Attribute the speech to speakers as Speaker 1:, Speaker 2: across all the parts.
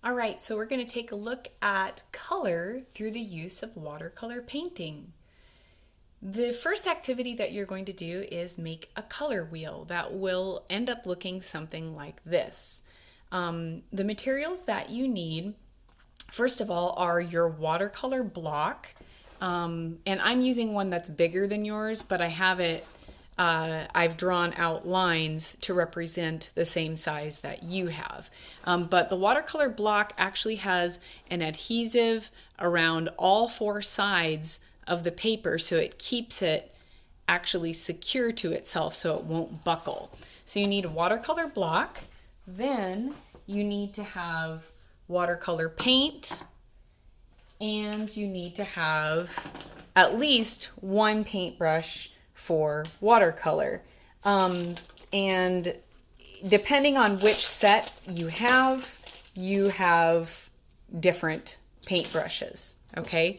Speaker 1: All right, so we're going to take a look at color through the use of watercolor painting. The first activity that you're going to do is make a color wheel that will end up looking something like this. The materials that you need, first of all, are your watercolor block. And I'm using one that's bigger than yours, but I've drawn out lines to represent the same size that you have. But the watercolor block actually has an adhesive around all four sides of the paper, so it keeps it actually secure to itself so it won't buckle. So you need a watercolor block, then you need to have watercolor paint, and you need to have at least one paintbrush for watercolor. And depending on which set you have different paintbrushes, okay?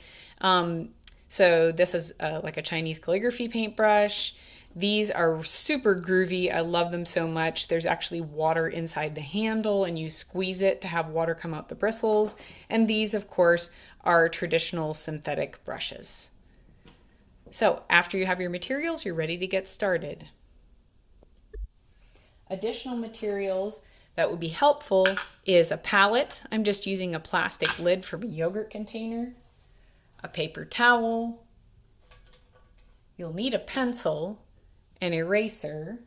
Speaker 1: So this is like a Chinese calligraphy paintbrush. These are super groovy. I love them so much. There's actually water inside the handle and you squeeze it to have water come out the bristles. And these, of course, are traditional synthetic brushes. So after you have your materials, you're ready to get started. Additional materials that would be helpful is a palette. I'm just using a plastic lid from a yogurt container, a paper towel. You'll need a pencil, an eraser,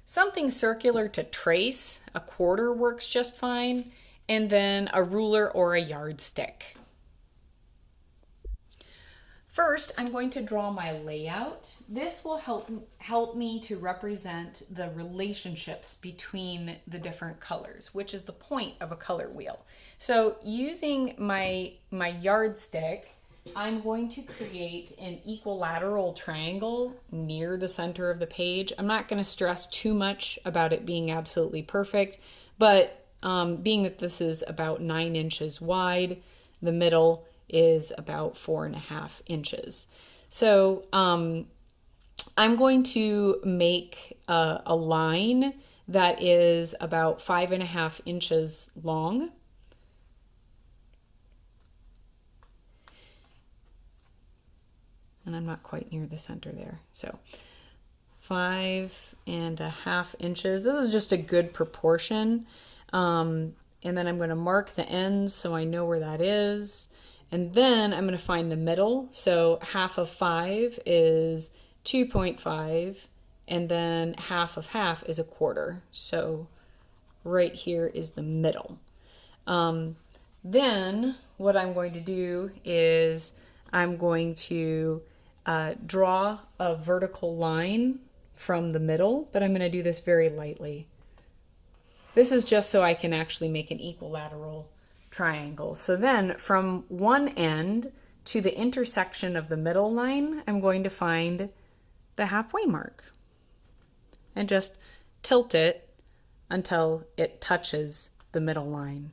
Speaker 1: something circular to trace, a quarter works just fine, and then a ruler or a yardstick. First, I'm going to draw my layout. This will help me to represent the relationships between the different colors, which is the point of a color wheel. So using my yardstick, I'm going to create an equilateral triangle near the center of the page. I'm not going to stress too much about it being absolutely perfect, but being that this is about 9 inches wide, the middle is about 4.5 inches. So I'm going to make a line that is about 5.5 inches long. And I'm not quite near the center there. So 5.5 inches. This is just a good proportion. And then I'm going to mark the ends so I know where that is. And then I'm going to find the middle. So half of 5 is 2.5, and then half of half is a quarter. So right here is the middle. Then what I'm going to do is I'm going to draw a vertical line from the middle, but I'm going to do this very lightly. This is just so I can actually make an equilateral triangle. So then from one end to the intersection of the middle line, I'm going to find the halfway mark and just tilt it until it touches the middle line.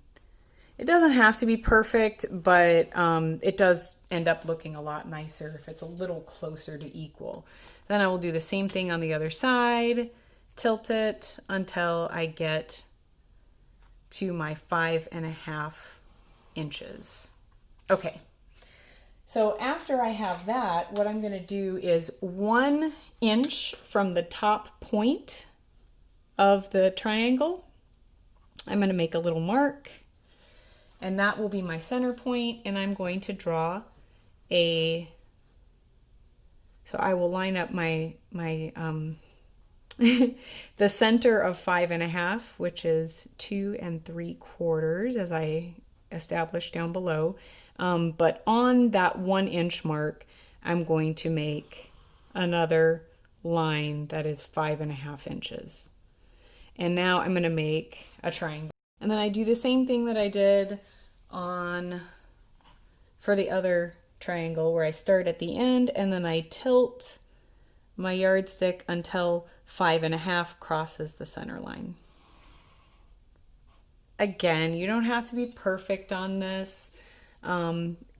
Speaker 1: It doesn't have to be perfect, but it does end up looking a lot nicer if it's a little closer to equal. Then I will do the same thing on the other side, tilt it until I get to my 5.5 inches. Okay, so after I have that, what I'm going to do is 1 inch from the top point of the triangle. I'm going to make a little mark, and that will be my center point, and I'm going to draw so I will line up my the center of 5.5, which is 2 3/4, as I established down below. But on that 1 inch mark, I'm going to make another line that is 5.5 inches. And now I'm going to make a triangle. And then I do the same thing that I did for the other triangle, where I start at the end and then I tilt my yardstick until 5.5 crosses the center line. Again, you don't have to be perfect on this.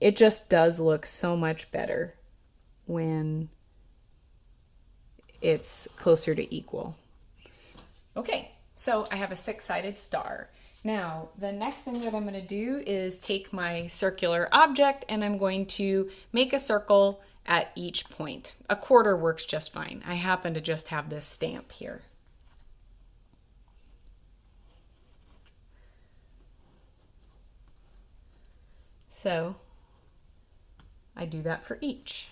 Speaker 1: It just does look so much better when it's closer to equal. Okay, so I have a 6-sided star. Now, the next thing that I'm going to do is take my circular object and I'm going to make a circle at each point. A quarter works just fine. I happen to just have this stamp here. So I do that for each.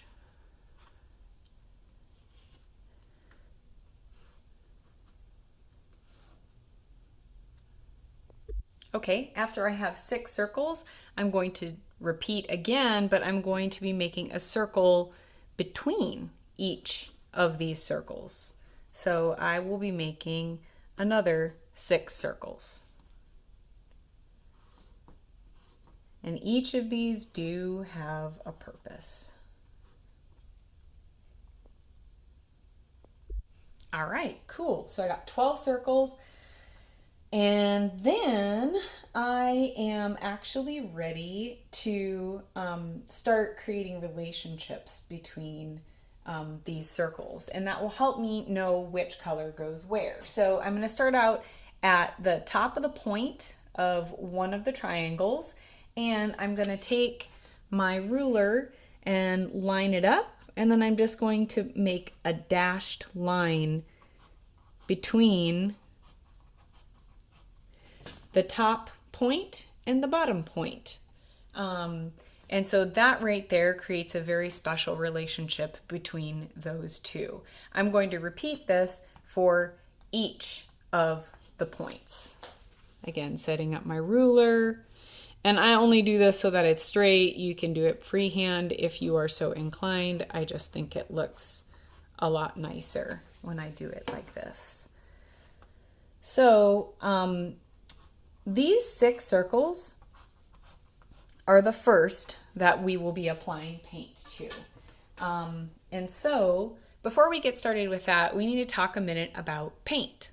Speaker 1: Okay, after I have 6 circles, I'm going to repeat again, but I'm going to be making a circle between each of these circles. So I will be making another 6 circles. And each of these do have a purpose. All right, cool. So I got 12 circles. And then I am actually ready to start creating relationships between these circles. And that will help me know which color goes where. So I'm going to start out at the top of the point of one of the triangles. And I'm going to take my ruler and line it up. And then I'm just going to make a dashed line between the top point and the bottom point. And so that right there creates a very special relationship between those two. I'm going to repeat this for each of the points. Again, setting up my ruler. And I only do this so that it's straight. You can do it freehand if you are so inclined. I just think it looks a lot nicer when I do it like this. So these 6 circles are the first that we will be applying paint to. And so before we get started with that, we need to talk a minute about paint.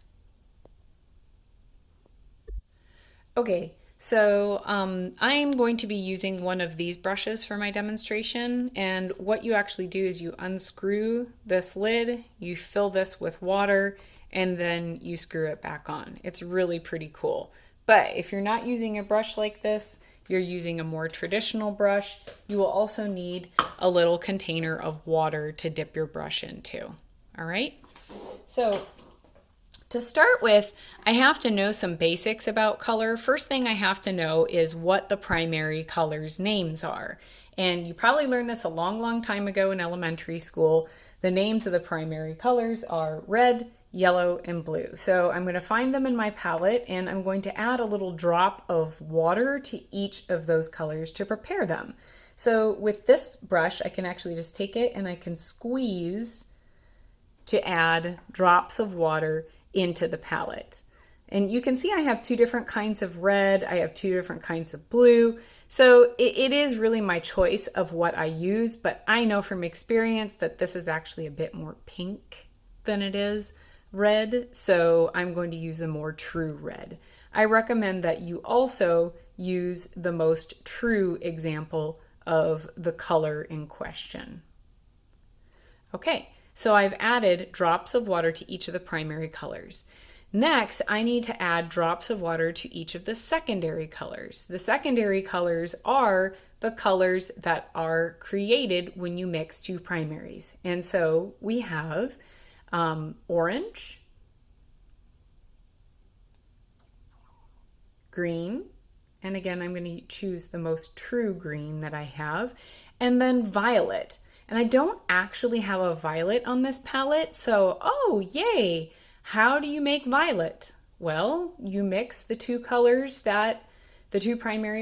Speaker 1: Okay, so I'm going to be using one of these brushes for my demonstration, and what you actually do is you unscrew this lid, you fill this with water, and then you screw it back on. It's really pretty cool. But if you're not using a brush like this, you're using a more traditional brush, you will also need a little container of water to dip your brush into. All right? So to start with, I have to know some basics about color. First thing I have to know is what the primary colors' names are. And you probably learned this a long, long time ago in elementary school. The names of the primary colors are red, yellow, and blue. So I'm going to find them in my palette and I'm going to add a little drop of water to each of those colors to prepare them. So with this brush, I can actually just take it and I can squeeze to add drops of water into the palette. And you can see I have 2 different kinds of red, I have 2 different kinds of blue. So it is really my choice of what I use, but I know from experience that this is actually a bit more pink than it is red, so I'm going to use a more true red. I recommend that you also use the most true example of the color in question. Okay, so I've added drops of water to each of the primary colors. Next, I need to add drops of water to each of the secondary colors. The secondary colors are the colors that are created when you mix 2 primaries. And so we have orange, green, and again I'm going to choose the most true green that I have, and then violet. And I don't actually have a violet on this palette, so oh yay! How do you make violet? Well, you mix the 2 primary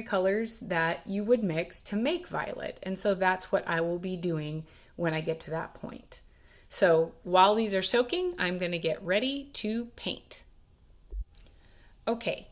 Speaker 1: colors that you would mix to make violet, and so that's what I will be doing when I get to that point. So while these are soaking, I'm going to get ready to paint. Okay,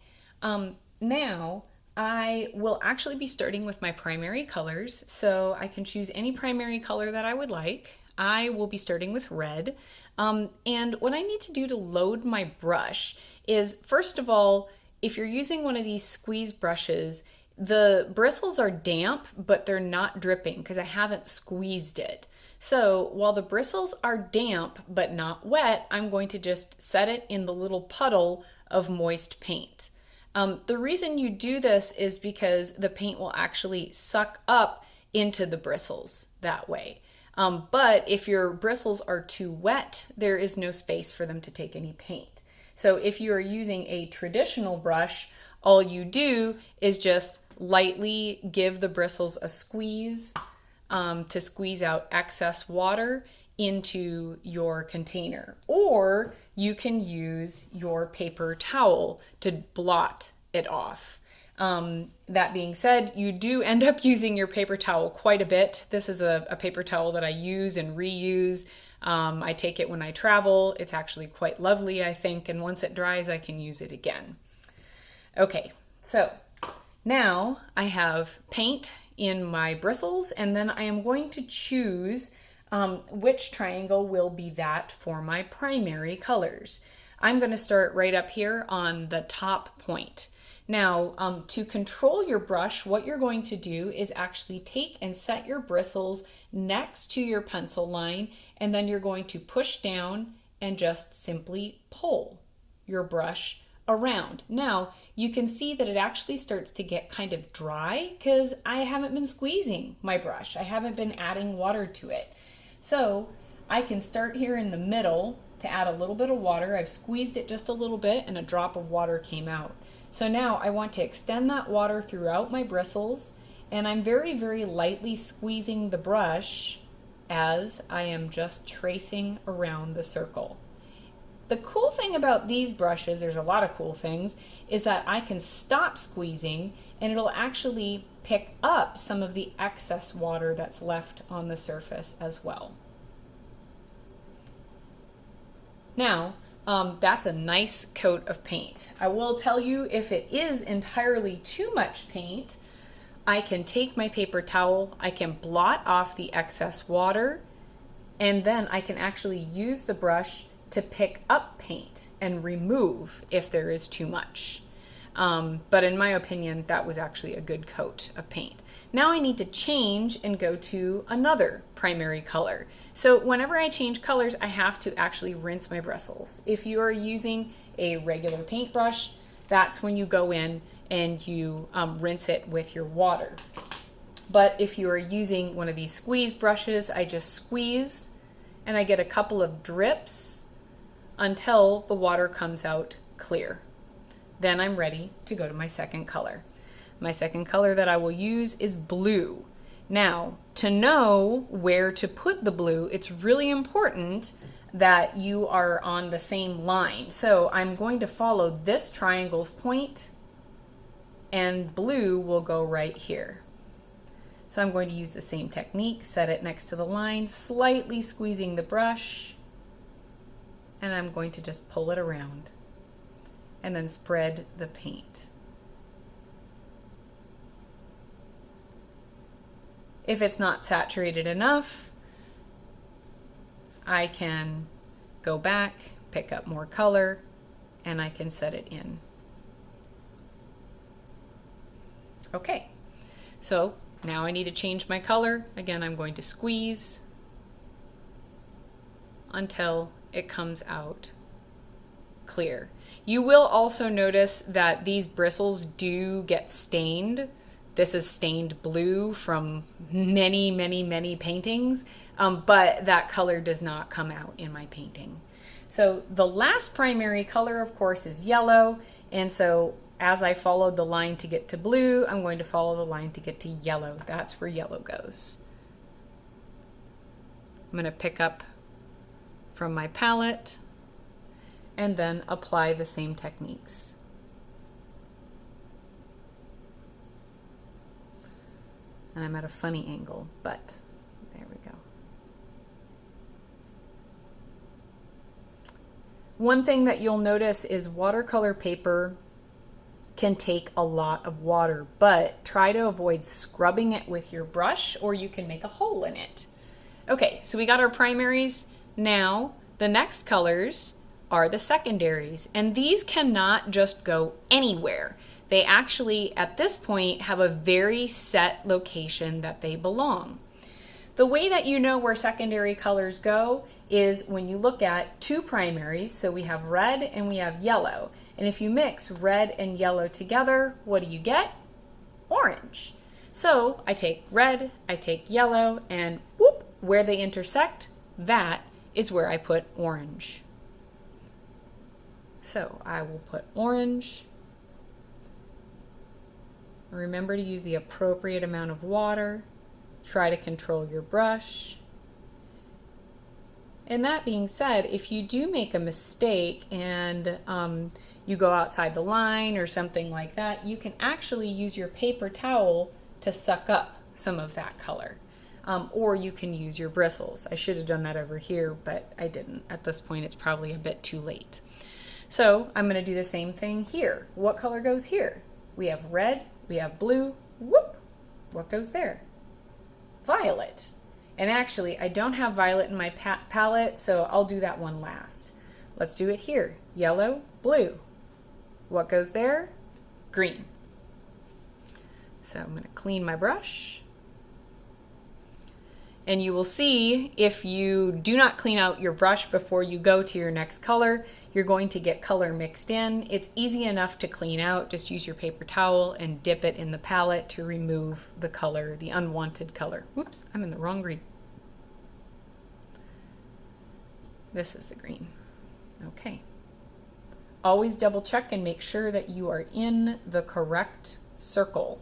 Speaker 1: now I will actually be starting with my primary colors, so I can choose any primary color that I would like. I will be starting with red, and what I need to do to load my brush is, first of all, if you're using one of these squeeze brushes, the bristles are damp, but they're not dripping because I haven't squeezed it. So while the bristles are damp but not wet, I'm going to just set it in the little puddle of moist paint. The reason you do this is because the paint will actually suck up into the bristles that way. But if your bristles are too wet, there is no space for them to take any paint. So if you are using a traditional brush, all you do is just lightly give the bristles a squeeze to squeeze out excess water into your container. Or you can use your paper towel to blot it off. That being said, you do end up using your paper towel quite a bit. This is a paper towel that I use and reuse. I take it when I travel. It's actually quite lovely, I think, and once it dries, I can use it again. Okay, so now I have paint in my bristles, and then I am going to choose which triangle will be that for my primary colors. I'm going to start right up here on the top point. Now, to control your brush, what you're going to do is actually take and set your bristles next to your pencil line, and then you're going to push down and just simply pull your brush around. Now, you can see that it actually starts to get kind of dry because I haven't been squeezing my brush. I haven't been adding water to it. So I can start here in the middle to add a little bit of water. I've squeezed it just a little bit and a drop of water came out. So now I want to extend that water throughout my bristles, and I'm very, very lightly squeezing the brush as I am just tracing around the circle. The cool thing about these brushes, there's a lot of cool things, is that I can stop squeezing and it'll actually pick up some of the excess water that's left on the surface as well. Now, that's a nice coat of paint. I will tell you, if it is entirely too much paint, I can take my paper towel, I can blot off the excess water, and then I can actually use the brush to pick up paint and remove if there is too much. But in my opinion, that was actually a good coat of paint. Now I need to change and go to another primary color. So whenever I change colors, I have to actually rinse my bristles. If you are using a regular paintbrush, that's when you go in and you rinse it with your water. But if you are using one of these squeeze brushes, I just squeeze and I get a couple of drips until the water comes out clear. Then I'm ready to go to my second color. My second color that I will use is blue. Now, to know where to put the blue, it's really important that you are on the same line. So I'm going to follow this triangle's point, and blue will go right here. So I'm going to use the same technique, set it next to the line, slightly squeezing the brush, and I'm going to just pull it around and then spread the paint. If it's not saturated enough, I can go back, pick up more color, and I can set it in. Okay, so now I need to change my color. Again, I'm going to squeeze until it comes out clear. You will also notice that these bristles do get stained. This is stained blue from many, many, many paintings, but that color does not come out in my painting. So the last primary color, of course, is yellow, and so as I followed the line to get to blue, I'm going to follow the line to get to yellow. That's where yellow goes. I'm going to pick up from my palette and then apply the same techniques. And I'm at a funny angle, but there we go. One thing that you'll notice is watercolor paper can take a lot of water, but try to avoid scrubbing it with your brush or you can make a hole in it. Okay, so we got our primaries. Now, the next colors are the secondaries, and these cannot just go anywhere. They actually, at this point, have a very set location that they belong. The way that you know where secondary colors go is when you look at two primaries. So we have red and we have yellow. And if you mix red and yellow together, what do you get? Orange. So I take red, I take yellow, and whoop, where they intersect, that is where I put orange. So I will put orange. Remember to use the appropriate amount of water. Try to control your brush. And that being said, if you do make a mistake and you go outside the line or something like that, you can actually use your paper towel to suck up some of that color. Or you can use your bristles. I should have done that over here, but I didn't. At this point, it's probably a bit too late. So I'm going to do the same thing here. What color goes here? We have red, we have blue, whoop! What goes there? Violet. And actually, I don't have violet in my palette, so I'll do that one last. Let's do it here. Yellow, blue. What goes there? Green. So I'm going to clean my brush. And you will see if you do not clean out your brush before you go to your next color, you're going to get color mixed in. It's easy enough to clean out. Just use your paper towel and dip it in the palette to remove the color, the unwanted color. Whoops, I'm in the wrong green. This is the green. Okay. Always double check and make sure that you are in the correct circle.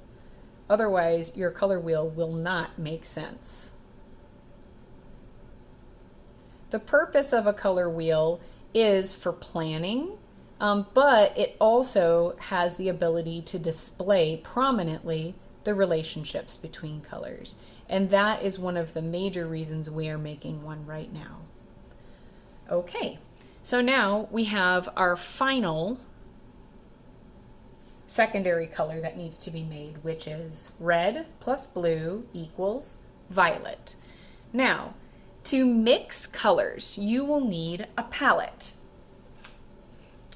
Speaker 1: Otherwise, your color wheel will not make sense. The purpose of a color wheel is for planning, but it also has the ability to display prominently the relationships between colors. And that is one of the major reasons we are making one right now. Okay, so now we have our final secondary color that needs to be made, which is red plus blue equals violet. Now, to mix colors, you will need a palette.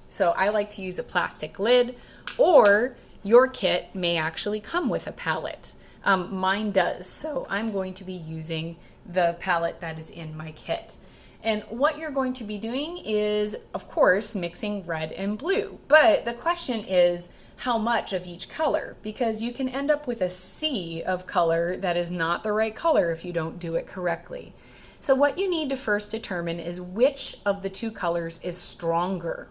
Speaker 1: So I like to use a plastic lid, or your kit may actually come with a palette. Mine does, so I'm going to be using the palette that is in my kit. And what you're going to be doing is, of course, mixing red and blue. But the question is, how much of each color? Because you can end up with a sea of color that is not the right color if you don't do it correctly. So what you need to first determine is which of the two colors is stronger.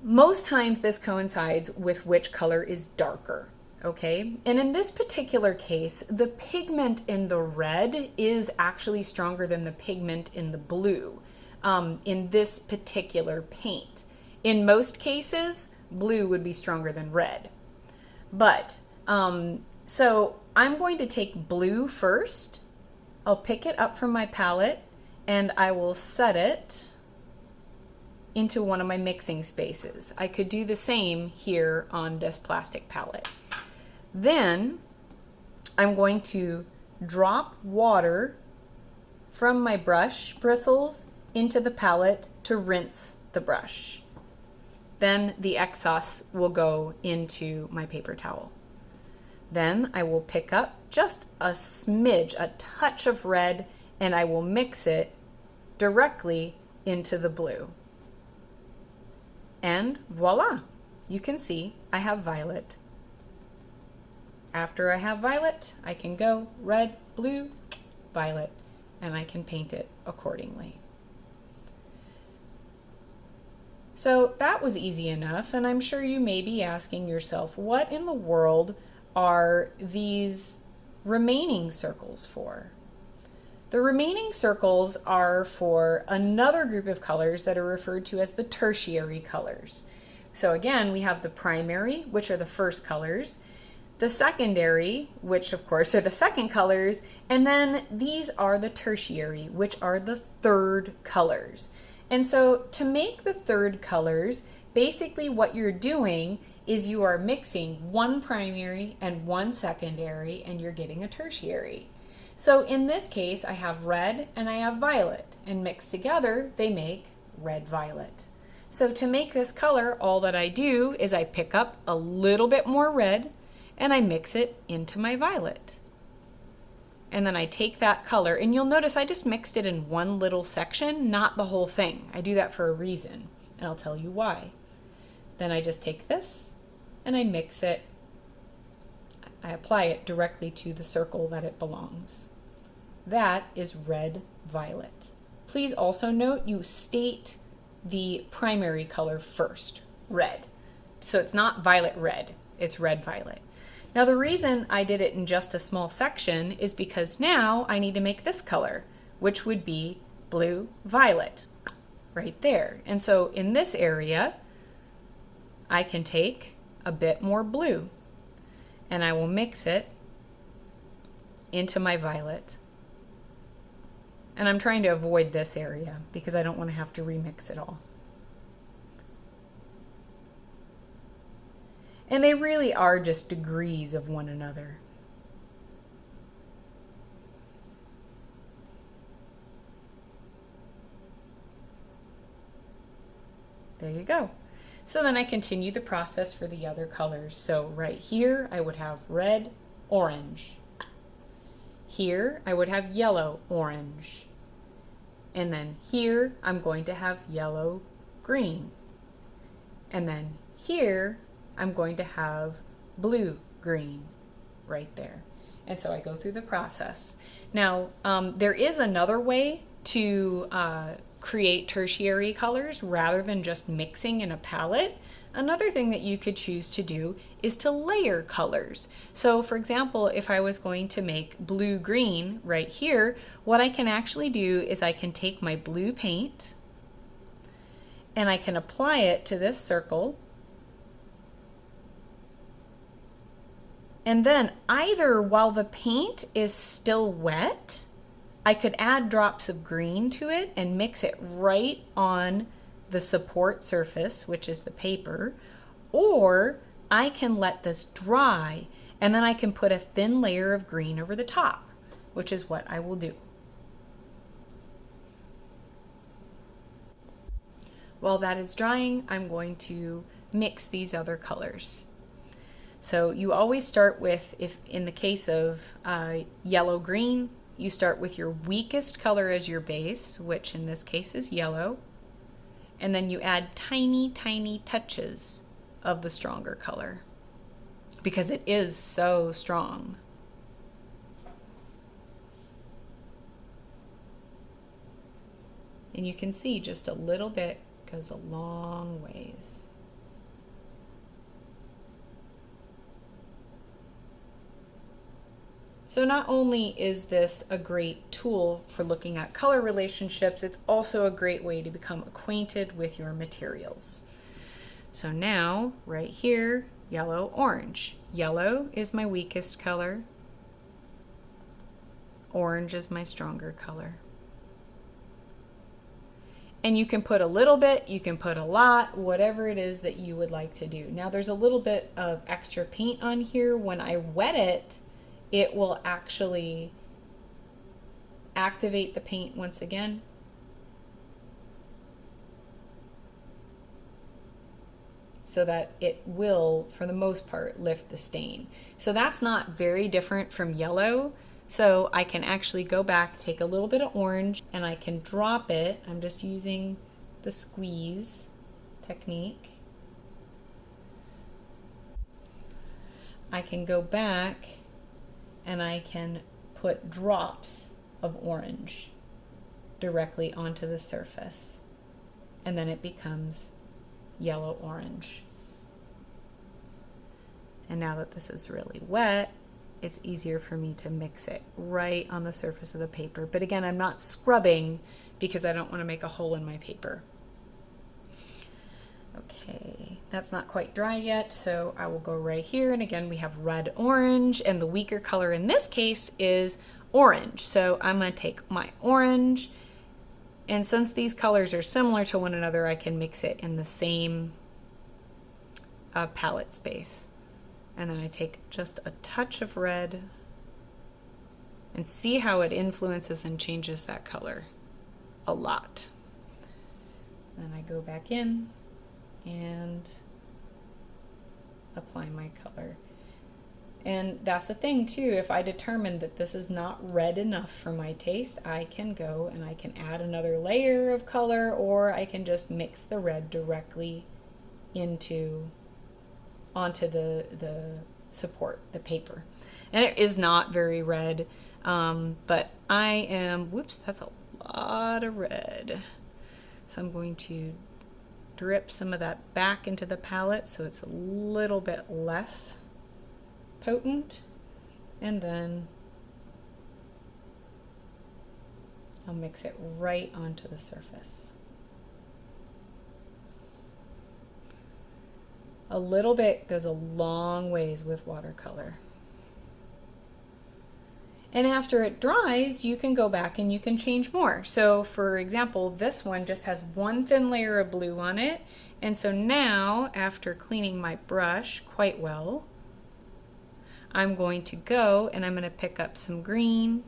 Speaker 1: Most times this coincides with which color is darker, okay? And in this particular case, the pigment in the red is actually stronger than the pigment in the blue in this particular paint. In most cases, blue would be stronger than red. But, so I'm going to take blue first. I'll pick it up from my palette and I will set it into one of my mixing spaces. I could do the same here on this plastic palette. Then I'm going to drop water from my brush bristles into the palette to rinse the brush. Then the excess will go into my paper towel. Then I will pick up just a smidge, a touch of red, and I will mix it directly into the blue. And voila, you can see I have violet. After I have violet, I can go red, blue, violet, and I can paint it accordingly. So that was easy enough, and I'm sure you may be asking yourself, what in the world are these remaining circles for? The remaining circles are for another group of colors that are referred to as the tertiary colors. So again, we have the primary, which are the first colors, the secondary, which of course are the second colors, and then these are the tertiary, which are the third colors. And so to make the third colors, basically what you're doing is you are mixing one primary and one secondary, and you're getting a tertiary. So in this case, I have red and I have violet, and mixed together, they make red-violet. So to make this color, all that I do is I pick up a little bit more red and I mix it into my violet. and then I take that color, and you'll notice I just mixed it in one little section, not the whole thing. I do that for a reason, and I'll tell you why. Then I just take this and I mix it. I apply it directly to the circle that it belongs. That is red violet. Please also note you state the primary color first, red. So it's not violet red, it's red violet. Now the reason I did it in just a small section is because now I need to make this color, which would be blue violet, right there. And so in this area, I can take a bit more blue and I will mix it into my violet. And I'm trying to avoid this area because I don't want to have to remix it all. And they really are just degrees of one another. There you go. So then I continue the process for the other colors. So right here I would have red, orange. Here I would have yellow, orange. And then here I'm going to have yellow, green. And then here I'm going to have blue, green, right there. And so I go through the process. Now, there is another way to create tertiary colors rather than just mixing in a palette. Another thing that you could choose to do is to layer colors. So for example, if I was going to make blue-green right here, what I can actually do is I can take my blue paint and I can apply it to this circle. And then either while the paint is still wet, I could add drops of green to it and mix it right on the support surface, which is the paper, or I can let this dry and then I can put a thin layer of green over the top, which is what I will do. While that is drying, I'm going to mix these other colors. So you always start with, if in the case of yellow-green, you start with your weakest color as your base, which in this case is yellow, and then you add tiny, tiny touches of the stronger color because it is so strong. And you can see just a little bit goes a long ways. So not only is this a great tool for looking at color relationships, it's also a great way to become acquainted with your materials. So now, right here, yellow, orange. Yellow is my weakest color. Orange is my stronger color. And you can put a little bit, you can put a lot, whatever it is that you would like to do. Now there's a little bit of extra paint on here. When I wet it, it will actually activate the paint once again. So that it will, for the most part, lift the stain. So that's not very different from yellow. So I can actually go back, take a little bit of orange, and I can drop it. I'm just using the squeeze technique. I can go back and I can put drops of orange directly onto the surface, and then it becomes yellow-orange. And now that this is really wet, it's easier for me to mix it right on the surface of the paper. But again, I'm not scrubbing because I don't want to make a hole in my paper. Okay, that's not quite dry yet, so I will go right here. And again, we have red, orange, and the weaker color in this case is orange. So I'm going to take my orange, and since these colors are similar to one another, I can mix it in the same palette space. And then I take just a touch of red and see how it influences and changes that color a lot. Then I go back in and apply my color. And that's the thing too, if I determine that this is not red enough for my taste, I can go and I can add another layer of color, or I can just mix the red directly onto the support, the paper. And it is not very red, but I am, whoops, that's a lot of red. So I'm going to drip some of that back into the palette so it's a little bit less potent, and then I'll mix it right onto the surface. A little bit goes a long ways with watercolor. And after it dries, you can go back and you can change more. So for example, this one just has one thin layer of blue on it. And so now, after cleaning my brush quite well, I'm going to go and I'm going to pick up some green.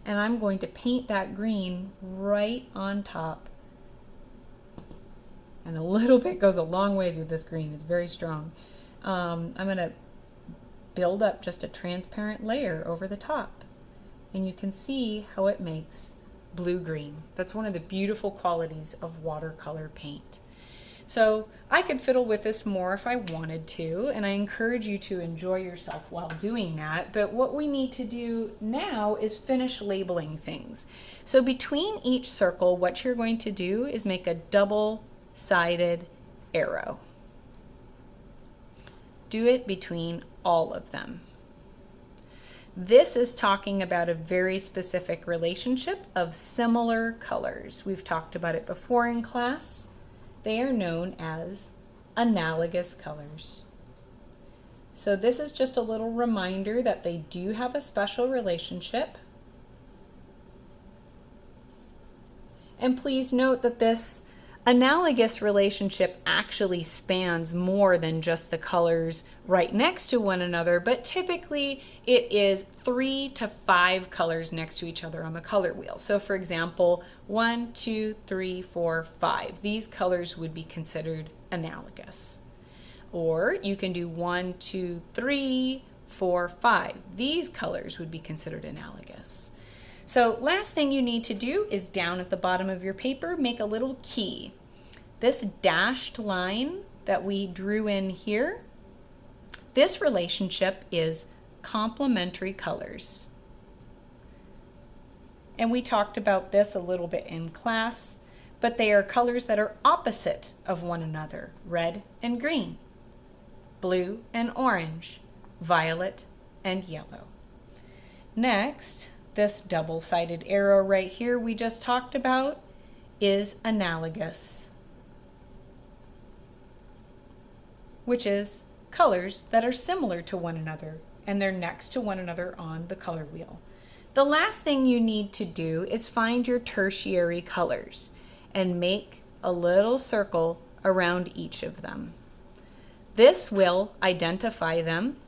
Speaker 1: And I'm going to paint that green right on top. And a little bit goes a long ways with this green. It's very strong. I'm going to build up just a transparent layer over the top. And you can see how it makes blue-green. That's one of the beautiful qualities of watercolor paint. So I could fiddle with this more if I wanted to, and I encourage you to enjoy yourself while doing that. But what we need to do now is finish labeling things. So between each circle, what you're going to do is make a double-sided arrow. Do it between all of them. This is talking about a very specific relationship of similar colors. We've talked about it before in class. They are known as analogous colors. So this is just a little reminder that they do have a special relationship. And please note that this analogous relationship actually spans more than just the colors right next to one another, but typically it is 3 to 5 colors next to each other on the color wheel. So for example, 1, 2, 3, 4, 5. These colors would be considered analogous. Or you can do 1, 2, 3, 4, 5. These colors would be considered analogous. So last thing you need to do is down at the bottom of your paper, make a little key. This dashed line that we drew in here, this relationship is complementary colors. And we talked about this a little bit in class, but they are colors that are opposite of one another, red and green, blue and orange, violet and yellow. Next, this double-sided arrow right here we just talked about is analogous, which is colors that are similar to one another, and they're next to one another on the color wheel. The last thing you need to do is find your tertiary colors and make a little circle around each of them. This will identify them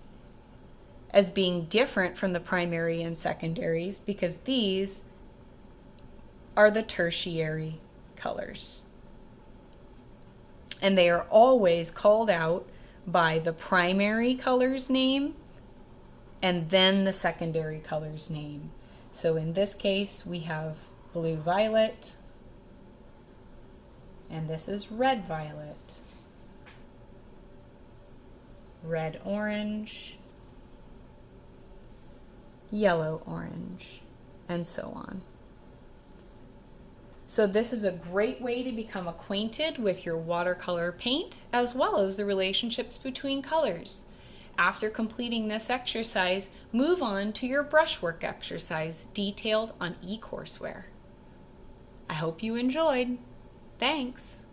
Speaker 1: as being different from the primary and secondaries because these are the tertiary colors. And they are always called out by the primary color's name and then the secondary color's name. So in this case, we have blue-violet, and this is red-violet, red-orange, yellow-orange, and so on. So this is a great way to become acquainted with your watercolor paint as well as the relationships between colors. After completing this exercise, move on to your brushwork exercise detailed on eCourseware. I hope you enjoyed. Thanks.